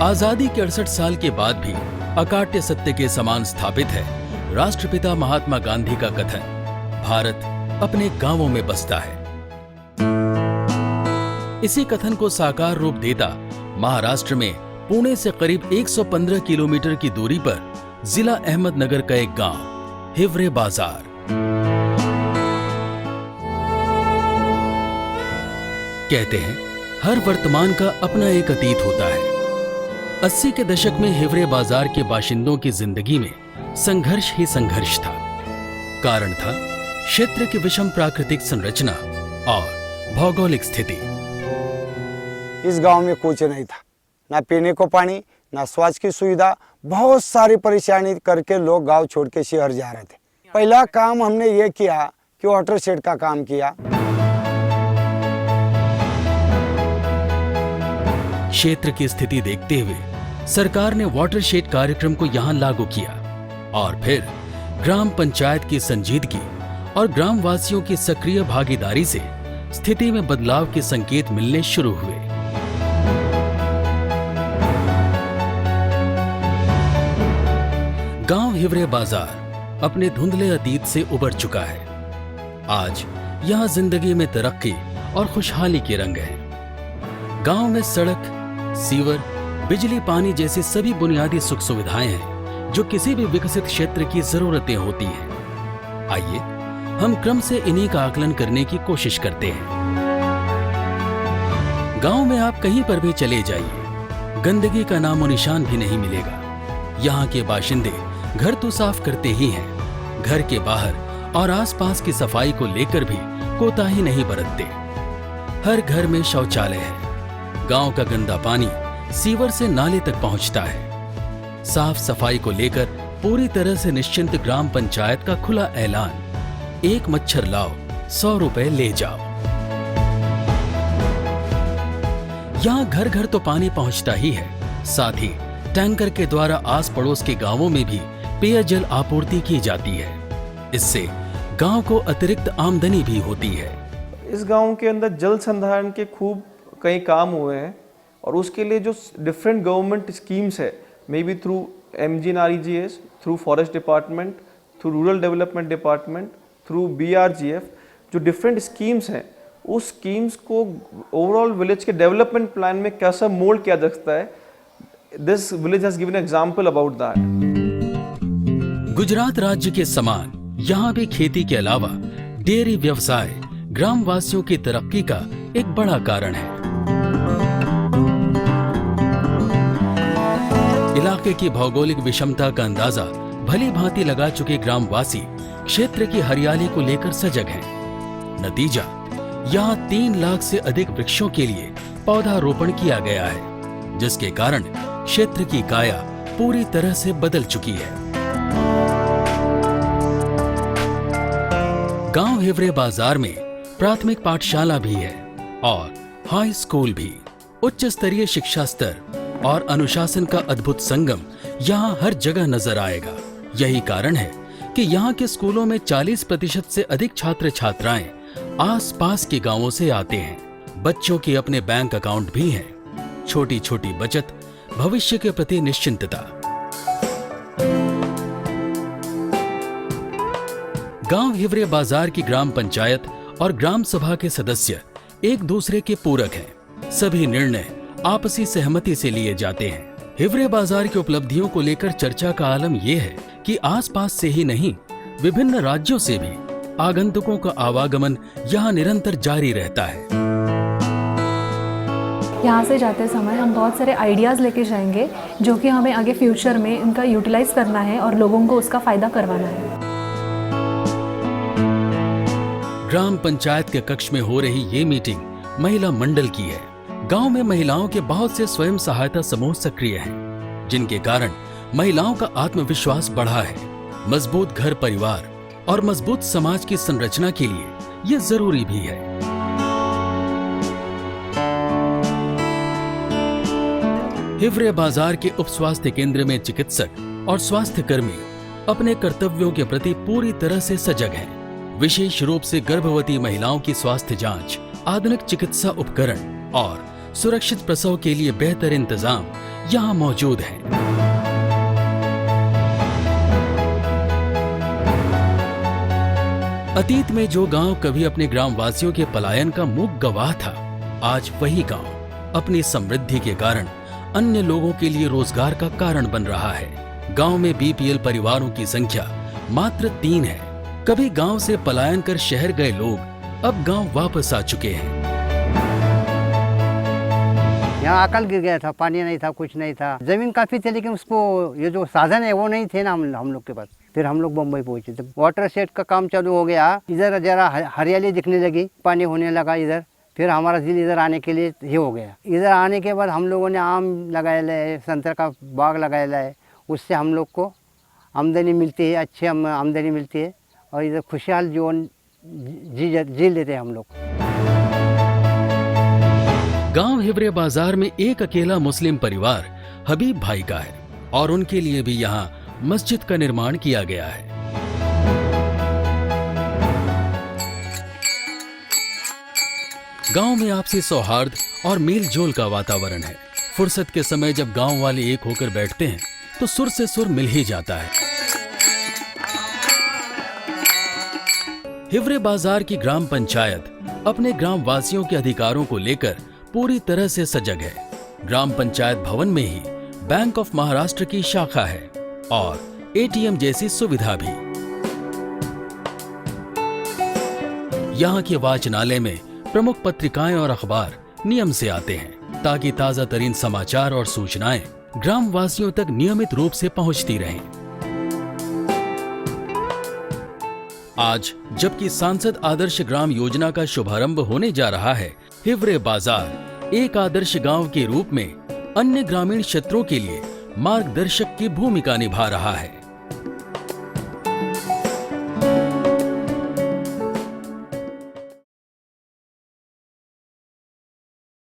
आजादी के 68 साल के बाद भी अकाट्य सत्य के समान स्थापित है राष्ट्रपिता महात्मा गांधी का कथन, भारत अपने गांवों में बसता है। इसी कथन को साकार रूप देता महाराष्ट्र में पुणे से करीब 115 किलोमीटर की दूरी पर जिला अहमदनगर का एक गांव हिवरे बाजार। कहते हैं हर वर्तमान का अपना एक अतीत होता है। 80 के दशक में हिवरे बाजार के बाशिंदों की जिंदगी में संघर्ष ही संघर्ष था। कारण था क्षेत्र की विषम प्राकृतिक संरचना और भौगोलिक स्थिति। इस गांव में कुछ नहीं था, ना पीने को पानी, ना स्वास्थ्य की सुविधा। बहुत सारी परेशानी करके लोग गांव छोड़ के शहर जा रहे थे। पहला काम हमने ये किया कि वाटर शेड का काम किया। क्षेत्र की स्थिति देखते हुए सरकार ने वाटर शेड कार्यक्रम को यहां लागू किया और फिर ग्राम पंचायत की संजीदगी और ग्रामवासियों की सक्रिय भागीदारी से स्थिति में बदलाव के संकेत मिलने शुरू हुए। गांव हिवरे बाजार अपने धुंधले अतीत से उबर चुका है। आज यहां जिंदगी में तरक्की और खुशहाली के रंग हैं। गांव में सड़क, सीवर, बिजली, पानी जैसी सभी बुनियादी सुख सुविधाएं हैं जो किसी भी विकसित क्षेत्र की जरूरतें होती हैं। आइए हम क्रम से इन्हीं का आकलन करने की कोशिश करते हैं। गांव में आप कहीं पर भी चले जाइए, गंदगी का नामो निशान भी नहीं मिलेगा। यहाँ के बाशिंदे घर तो साफ करते ही हैं, घर के बाहर और आसपास की सफाई को लेकर भी कोताही नहीं बरतते। हर घर में शौचालय है। गांव का गंदा पानी सीवर से नाले तक पहुंचता है। साफ सफाई को लेकर पूरी तरह से निश्चिंत ग्राम पंचायत का खुला ऐलान, एक मच्छर लाओ 100 रुपए ले जाओ। यहां घर घर तो पानी पहुंचता ही है, साथ ही टैंकर के द्वारा आस पड़ोस के गांवों में भी पेयजल आपूर्ति की जाती है। इससे गांव को अतिरिक्त आमदनी भी होती है। इस गांव के अंदर जल संधारण के खूब कई काम हुए हैं और उसके लिए जो डिफरेंट गवर्नमेंट स्कीम्स है, may be through MGNREGS, through forest department, through rural development department, through BRGF, जो डिफरेंट स्कीम्स हैं, उस स्कीम्स को ओवरऑल विलेज के डेवलपमेंट प्लान में कैसा मोल्ड किया जा सकता है, this village has given example about that. Gujarat राज्य के समान यहाँ भी खेती के अलावा डेयरी व्यवसाय ग्रामवासियों की तरक्की का एक बड़ा कारण है। इलाके की भौगोलिक विषमता का अंदाजा भली भांति लगा चुके ग्रामवासी क्षेत्र की हरियाली को लेकर सजग हैं। नतीजा, यहाँ 3 लाख से अधिक वृक्षों के लिए पौधारोपण किया गया है, जिसके कारण क्षेत्र की काया पूरी तरह से बदल चुकी है। गांव हिवरे बाजार में प्राथमिक पाठशाला भी है और हाई स्कूल भी। उच्च स्तरीय शिक्षा स्तर और अनुशासन का अद्भुत संगम यहाँ हर जगह नजर आएगा। यही कारण है कि यहाँ के स्कूलों में 40% से अधिक छात्र छात्राएं आसपास के गांवों से आते हैं। बच्चों के अपने बैंक अकाउंट भी हैं। छोटी छोटी बचत, भविष्य के प्रति निश्चिंतता। गांव हिवरे बाजार की ग्राम पंचायत और ग्राम सभा के सदस्य एक दूसरे के पूरक हैं। सभी निर्णय आपसी सहमति से लिए जाते हैं। हिवरे बाजार की उपलब्धियों को लेकर चर्चा का आलम यह है कि आसपास से ही नहीं, विभिन्न राज्यों से भी आगंतुकों का आवागमन यहाँ निरंतर जारी रहता है। यहाँ से जाते समय हम बहुत सारे आइडियाज़ लेके जाएंगे जो कि हमें आगे फ्यूचर में इनका यूटिलाइज करना है और लोगों को उसका फायदा करवाना है। ग्राम पंचायत के कक्ष में हो रही ये मीटिंग महिला मंडल की है। गांव में महिलाओं के बहुत से स्वयं सहायता समूह सक्रिय हैं, जिनके कारण महिलाओं का आत्मविश्वास बढ़ा है। मजबूत घर परिवार और मजबूत समाज की संरचना के लिए ये जरूरी भी है। हिवरे बाजार के उप स्वास्थ्य केंद्र में चिकित्सक और स्वास्थ्य कर्मी अपने कर्तव्यों के प्रति पूरी तरह से सजग हैं। विशेष रूप से गर्भवती महिलाओं की स्वास्थ्य जांच, आधुनिक चिकित्सा उपकरण और सुरक्षित प्रसव के लिए बेहतर इंतजाम यहाँ मौजूद हैं। अतीत में जो गांव कभी अपने ग्रामवासियों के पलायन का मूक गवाह था, आज वही गांव अपनी समृद्धि के कारण अन्य लोगों के लिए रोजगार का कारण बन रहा है। गांव में बीपीएल परिवारों की संख्या मात्र 3 है। कभी गांव से पलायन कर शहर गए लोग अब गांव वापस आ चुके हैं। यहाँ अकल गिर गया था, पानी नहीं था, कुछ नहीं था, जमीन काफी थी, लेकिन उसको ये जो साधन है वो नहीं थे ना हम लोग के पास। फिर हम लोग बम्बई पहुंचे, तो वाटर सेट का काम चालू हो गया, इधर जरा हरियाली दिखने लगी, पानी होने लगा इधर। फिर हमारा दिल इधर आने के लिए ये हो गया। इधर आने के बाद हम लोगों ने आम लगाया है, संतरा का बाग लगाया है, उससे हम लोग को आमदनी मिलती है, अच्छी आमदनी मिलती है और इधर खुशहाल जीवन जी लेते हैं हम लोग। गांव हिवरे बाजार में एक अकेला मुस्लिम परिवार हबीब भाई का है और उनके लिए भी यहाँ मस्जिद का निर्माण किया गया है। गांव में आपसी सौहार्द और मेल जोल का वातावरण है। फुर्सत के समय जब गांव वाले एक होकर बैठते हैं तो सुर से सुर मिल ही जाता है। हिवरे बाजार की ग्राम पंचायत अपने ग्राम वासियों के अधिकारों को लेकर पूरी तरह से सजग है। ग्राम पंचायत भवन में ही बैंक ऑफ महाराष्ट्र की शाखा है और एटीएम जैसी सुविधा भी। यहाँ के वाचनालय में प्रमुख पत्रिकाएं और अखबार नियम से आते हैं ताकि ताजा तरीन समाचार और सूचनाएं ग्राम वासियों तक नियमित रूप से पहुंचती रहें। आज जबकि सांसद आदर्श ग्राम योजना का शुभारंभ होने जा रहा है, हिवरे बाजार एक आदर्श गांव के रूप में अन्य ग्रामीण क्षेत्रों के लिए मार्गदर्शक की भूमिका निभा रहा है।